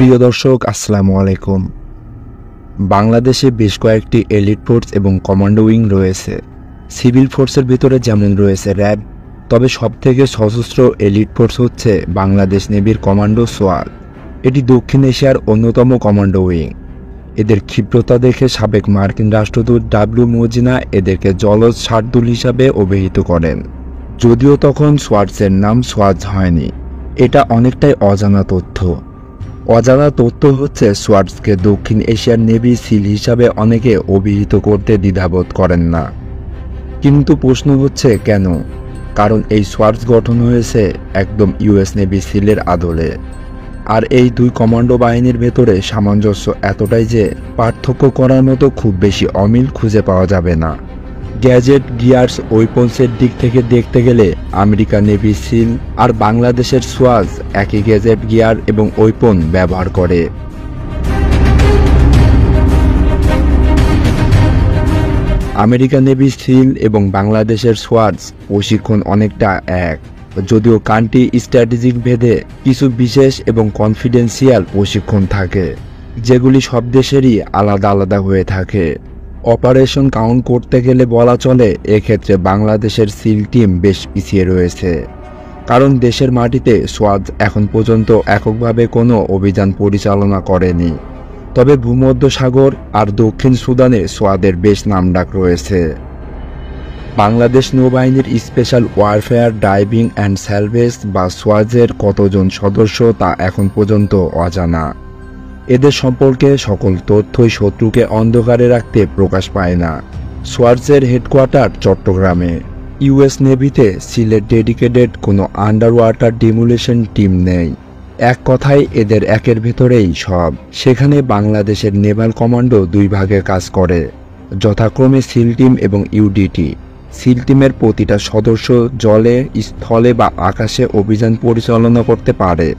প্রিয় দর্শক আসসালামু আলাইকুম। বাংলাদেশে বেশ কয়েকটি এলিট ফোর্স এবং কমান্ডো উইং রয়েছে। সিভিল ফোর্সের ভিতরে যেমন রয়েছে র্যাব, তবে সবথেকে সশস্ত্র এলিট ফোর্স হচ্ছে বাংলাদেশ নেভির কমান্ডো সোয়াল। এটি দক্ষিণ এশিয়ার অন্যতম কমান্ডো উইং। এদের ক্ষিপ্রতা দেখে সাবেক মার্কিন রাষ্ট্রদূত ডাব্লিউ মজিনা এদেরকে জলজ শার্দুল হিসাবে অভিহিত করেন। যদিও তখন সোয়ার্ডসের নাম সোয়াজ হয়নি। এটা অনেকটাই অজানা তথ্য। অজানা তথ্য হচ্ছে সোয়ার্ডসকে দক্ষিণ এশিয়ার নেভি সিল হিসাবে অনেকে অভিহিত করতে দ্বিধাবোধ করেন না। কিন্তু প্রশ্ন হচ্ছে কেন? কারণ এই সোয়ার্ডস গঠন হয়েছে একদম ইউএস নেভি সিলের আদলে। আর এই দুই কমান্ডো বাহিনীর ভেতরে সামঞ্জস্য এতটাই যে পার্থক্য করার মতো খুব বেশি অমিল খুঁজে পাওয়া যাবে না। গ্যাজেট, গিয়ার্স, ওয়েপন্সের দিক থেকে দেখতে গেলে আমেরিকা নেভি সিল আর বাংলাদেশের সোয়াজ একই গ্যাজেট, গিয়ার এবং ওয়েপন ব্যবহার করে। আমেরিকা নেভি সিল এবং বাংলাদেশের সোয়াজ প্রশিক্ষণ অনেকটা এক, যদিও কান্ট্রি স্ট্র্যাটেজিক ভেদে কিছু বিশেষ এবং কনফিডেন্সিয়াল প্রশিক্ষণ থাকে, যেগুলি সব দেশেরই আলাদা আলাদা হয়ে থাকে। অপারেশন কাউন্ট করতে গেলে বলা চলে এক্ষেত্রে বাংলাদেশের সিল টিম বেশ পিছিয়ে রয়েছে, কারণ দেশের মাটিতে সোয়াজ এখন পর্যন্ত এককভাবে কোনো অভিযান পরিচালনা করেনি। তবে ভূমধ্যসাগর আর দক্ষিণ সুদানে সোয়াদের বেশ নামডাক রয়েছে। বাংলাদেশ নৌবাহিনীর special warfare diving and salvage বা সোয়াজের কতজন সদস্য তা এখন পর্যন্ত অজানা। এদের সম্পর্কে সকল তথ্যই শত্রুকে অন্ধকারে রাখতে প্রকাশ পায় না। সোয়ার্ডসের হেডকোয়ার্টার চট্টগ্রামে। ইউএস নেভিতে সিলের ডেডিকেটেড কোনো আন্ডার ওয়াটার ডিমোলিশন টিম নেই। এক কথায় এদের একের ভেতরেই সব। সেখানে বাংলাদেশের নেভাল কমান্ডো দুই ভাগে কাজ করে, যথাক্রমে সিল টিম এবং ইউডিটি। সিল টিমের প্রতিটা সদস্য জলে, স্থলে বা আকাশে অভিযান পরিচালনা করতে পারে,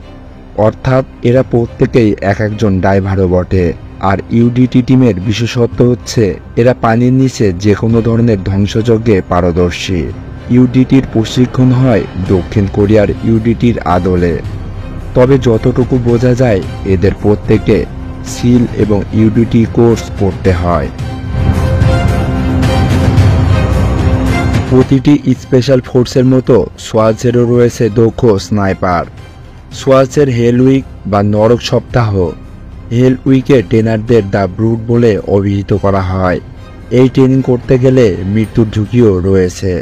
অর্থাৎ এরা প্রত্যেকেই এক একজন ড্রাইভারও বটে। আর ইউডিটি টিমের বিশেষত্ব হচ্ছে এরা পানির নিচে যে কোনো ধরনের ধ্বংসযজ্ঞে পারদর্শী। ইউডিটির প্রশিক্ষণ হয় দক্ষিণ কোরিয়ার ইউডিটির আদলে। তবে যতটুকু বোঝা যায় এদের প্রত্যেকে সিল এবং ইউডিটি কোর্স করতে হয়। প্রতিটি স্পেশাল ফোর্সের মতো সোয়াজেরও রয়েছে দক্ষ স্নাইপার। সোয়াজের হেল উইক বা নরক সপ্তাহ, হেল উইকে ট্রেনারদের দ্য ব্রুট বলে অভিহিত করা হয়। এই ট্রেনিং করতে গেলে মৃত্যুর ঝুঁকিও রয়েছে।